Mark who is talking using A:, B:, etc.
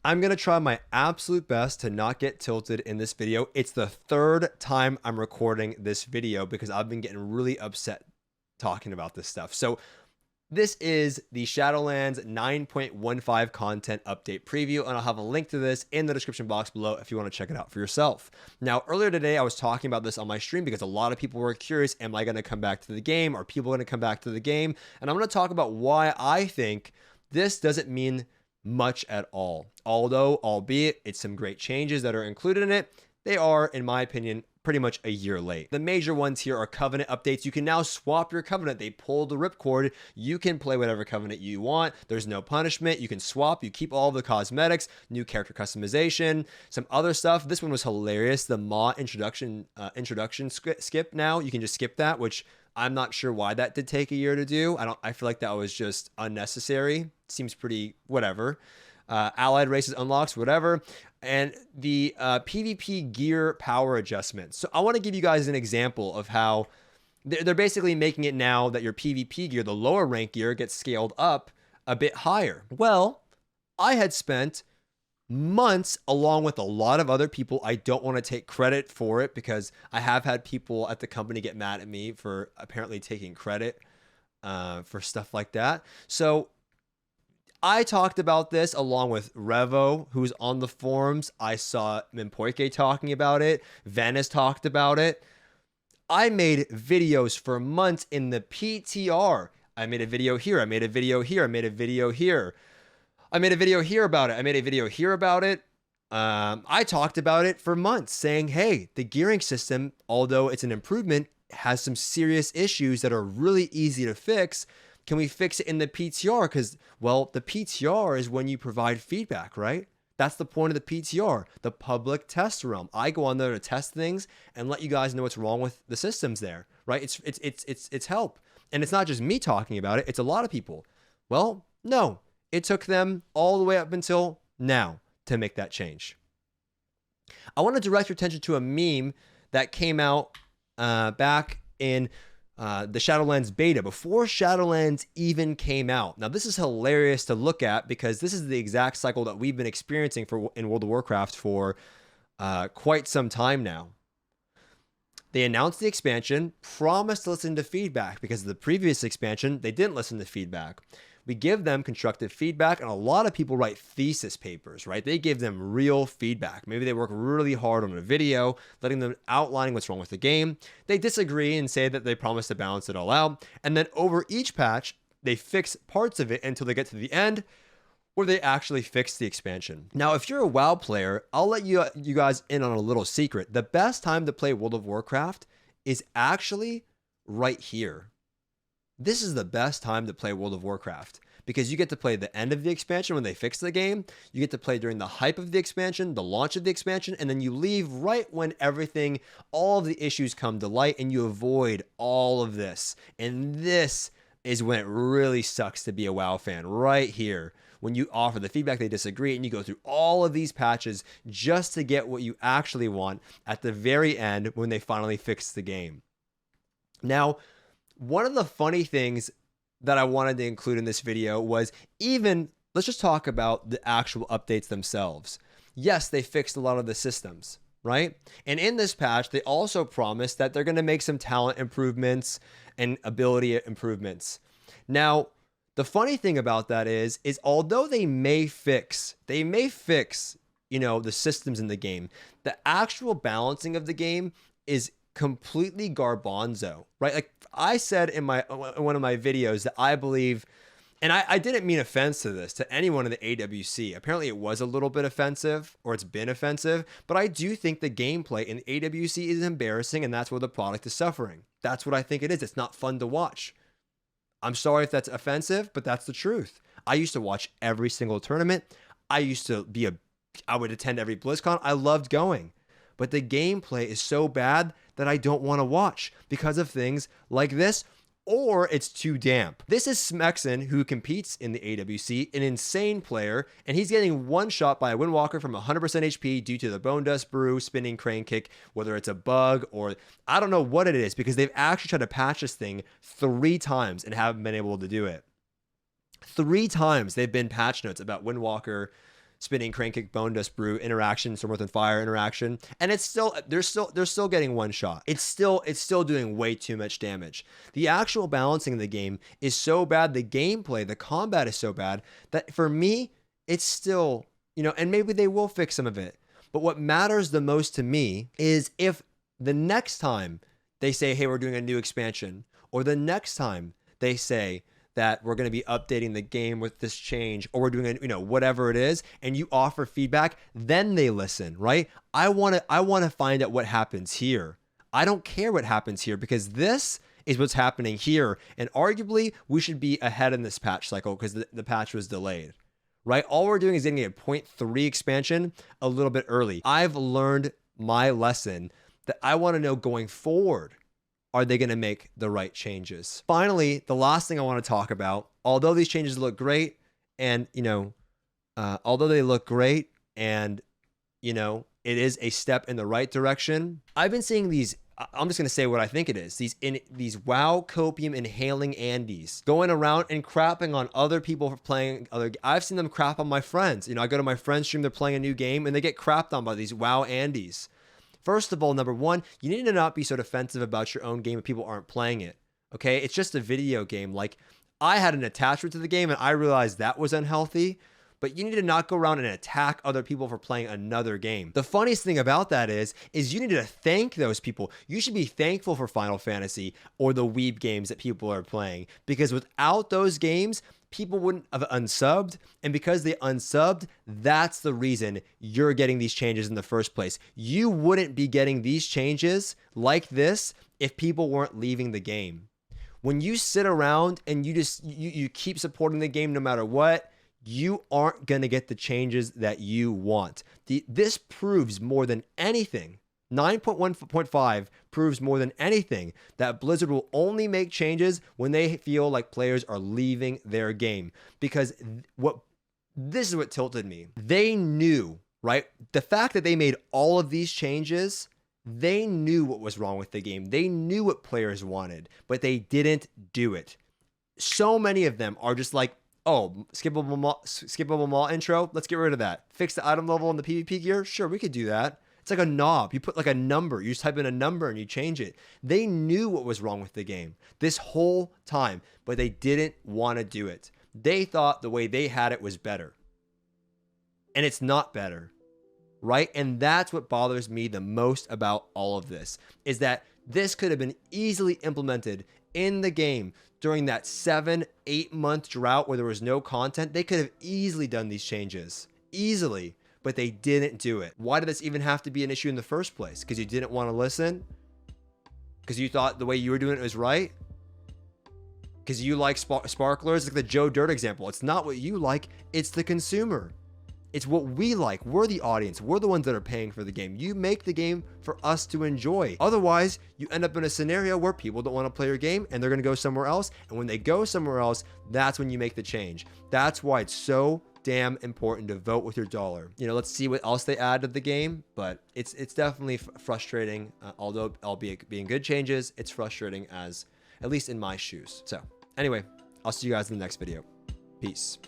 A: I'm going to try my absolute best to not get tilted in this video. It's the third time I'm recording this video because I've been getting really upset talking about this stuff. So this is the Shadowlands 9.15 content update preview, and I'll have a link to this in the description box below if you want to check it out for yourself. Now, earlier today, I was talking about this on my stream because a lot of people were curious, am I going to come back to the game? Are people going to come back to the game? And I'm going to talk about why I think this doesn't mean much at all. Although, albeit it's some great changes that are included in it, they are, in my opinion, pretty much a year late. The major ones here are covenant updates. You can now swap your covenant. They pulled the ripcord. You can play whatever covenant you want. There's no punishment. You can swap. You keep all the cosmetics, new character customization, some other stuff. This one was hilarious. The Maw introduction skip now. You can just skip that, which I'm not sure why that did take a year to do. I feel like that was just unnecessary. Seems pretty whatever. Allied races unlocks, whatever. And the PvP gear power adjustments. So I want to give you guys an example of how they're basically making it now that your PvP gear, the lower rank gear, gets scaled up a bit higher. Well, I had spent months along with a lot of other people. I don't want to take credit for it because I have had people at the company get mad at me for apparently taking credit for stuff like that. So I talked about this along with Revo, who's on the forums. I saw Mimpoike talking about it. Venice talked about it. I made videos for months in the PTR. I made a video here. I made a video here. I made a video here. I made a video here about it. I made a video here about it. I talked about it for months saying, hey, the gearing system, although it's an improvement, has some serious issues that are really easy to fix. Can we fix it in the PTR? Because, well, the PTR is when you provide feedback, right? That's the point of the PTR, the public test realm. I go on there to test things and let you guys know what's wrong with the systems there, right? It's help. And it's not just me talking about it. It's a lot of people. Well, no. It took them all the way up until now to make that change. I want to direct your attention to a meme that came out back in the Shadowlands beta, before Shadowlands even came out. Now, this is hilarious to look at because this is the exact cycle that we've been experiencing in World of Warcraft for quite some time now. They announced the expansion, promised to listen to feedback because of the previous expansion, they didn't listen to feedback. We give them constructive feedback, and a lot of people write thesis papers, right? They give them real feedback. Maybe they work really hard on a video, letting them outlining what's wrong with the game. They disagree and say that they promise to balance it all out. And then over each patch, they fix parts of it until they get to the end where they actually fix the expansion. Now, if you're a WoW player, I'll let you guys in on a little secret. The best time to play World of Warcraft is actually right here. This is the best time to play World of Warcraft because you get to play the end of the expansion when they fix the game. You get to play during the hype of the expansion, the launch of the expansion, and then you leave right when everything, all of the issues come to light and you avoid all of this. And this is when it really sucks to be a WoW fan, right here. When you offer the feedback, they disagree, and you go through all of these patches just to get what you actually want at the very end when they finally fix the game. Now, one of the funny things that I wanted to include in this video was let's just talk about the actual updates themselves. Yes, they fixed a lot of the systems, right? And in this patch, they also promised that they're going to make some talent improvements and ability improvements. Now, the funny thing about that is although they may fix, the systems in the game, the actual balancing of the game is completely garbanzo, right? Like I said in one of my videos that I believe, and I didn't mean offense to this to anyone in the AWC. Apparently it was a little bit offensive, or it's been offensive, but I do think the gameplay in the AWC is embarrassing, and that's where the product is suffering. That's what I think it is. It's not fun to watch. I'm sorry if that's offensive, but that's the truth. I used to watch every single tournament. I would attend every BlizzCon. I loved going. But the gameplay is so bad that I don't want to watch because of things like this, or it's too damp. This is Smexon, who competes in the AWC, an insane player, and he's getting one shot by a Windwalker from 100% HP due to the Bone Dust Brew, spinning crane kick, whether it's a bug or I don't know what it is, because they've actually tried to patch this thing 3 times and haven't been able to do it. 3 times they've been patch notes about Windwalker spinning, crane kick, bone dust brew interaction, storm within fire interaction, and it's still they're still getting one shot. It's still doing way too much damage. The actual balancing of the game is so bad, the gameplay, the combat is so bad that for me, it's still, and maybe they will fix some of it. But what matters the most to me is if the next time they say, hey, we're doing a new expansion, or the next time they say that we're going to be updating the game with this change, or we're doing whatever it is, and you offer feedback, then they listen, right? I want to find out what happens here. I don't care what happens here, because this is what's happening here, and arguably we should be ahead in this patch cycle because the patch was delayed, right? All we're doing is getting a 0.3 expansion a little bit early. I've learned my lesson that I want to know going forward. Are they going to make the right changes? Finally, the last thing I want to talk about, although these changes look great, and although they look great, and it is a step in the right direction, I've been seeing these. I'm just going to say what I think it is. These WoW copium inhaling Andes going around and crapping on other people for playing other. I've seen them crap on my friends. I go to my friend's stream, they're playing a new game, and they get crapped on by these WoW Andes. First of all, number one, you need to not be so defensive about your own game if people aren't playing it, okay? It's just a video game. Like, I had an attachment to the game, and I realized that was unhealthy, but you need to not go around and attack other people for playing another game. The funniest thing about that is you need to thank those people. You should be thankful for Final Fantasy or the Weeb games that people are playing, because without those games, people wouldn't have unsubbed, and because they unsubbed, that's the reason you're getting these changes in the first place. You wouldn't be getting these changes like this if people weren't leaving the game. When you sit around and you keep supporting the game no matter what, you aren't going to get the changes that you want. This proves more than anything, 9.1.5 proves more than anything that Blizzard will only make changes when they feel like players are leaving their game. Because this is what tilted me. They knew, right? The fact that they made all of these changes, they knew what was wrong with the game. They knew what players wanted, but they didn't do it. So many of them are just like, oh, skippable mall intro, let's get rid of that. Fix the item level in the PvP gear? Sure, we could do that. It's like a knob. You put like a number. You just type in a number and you change it. They knew what was wrong with the game this whole time, but they didn't want to do it. They thought the way they had it was better. And it's not better, right? And that's what bothers me the most about all of this, is that this could have been easily implemented in the game during that 7-8 month drought where there was no content. They could have easily done these changes. Easily. But they didn't do it. Why did this even have to be an issue in the first place? Because you didn't want to listen? Because you thought the way you were doing it was right? Because you like sparklers? Like the Joe Dirt example. It's not what you like, it's the consumer. It's what we like. We're the audience. We're the ones that are paying for the game. You make the game for us to enjoy. Otherwise, you end up in a scenario where people don't want to play your game and they're going to go somewhere else. And when they go somewhere else, that's when you make the change. That's why it's so damn important to vote with your dollar. Let's see what else they add to the game, but it's definitely frustrating. Although albeit being good changes, it's frustrating, as at least in my shoes. So anyway, I'll see you guys in the next video. Peace.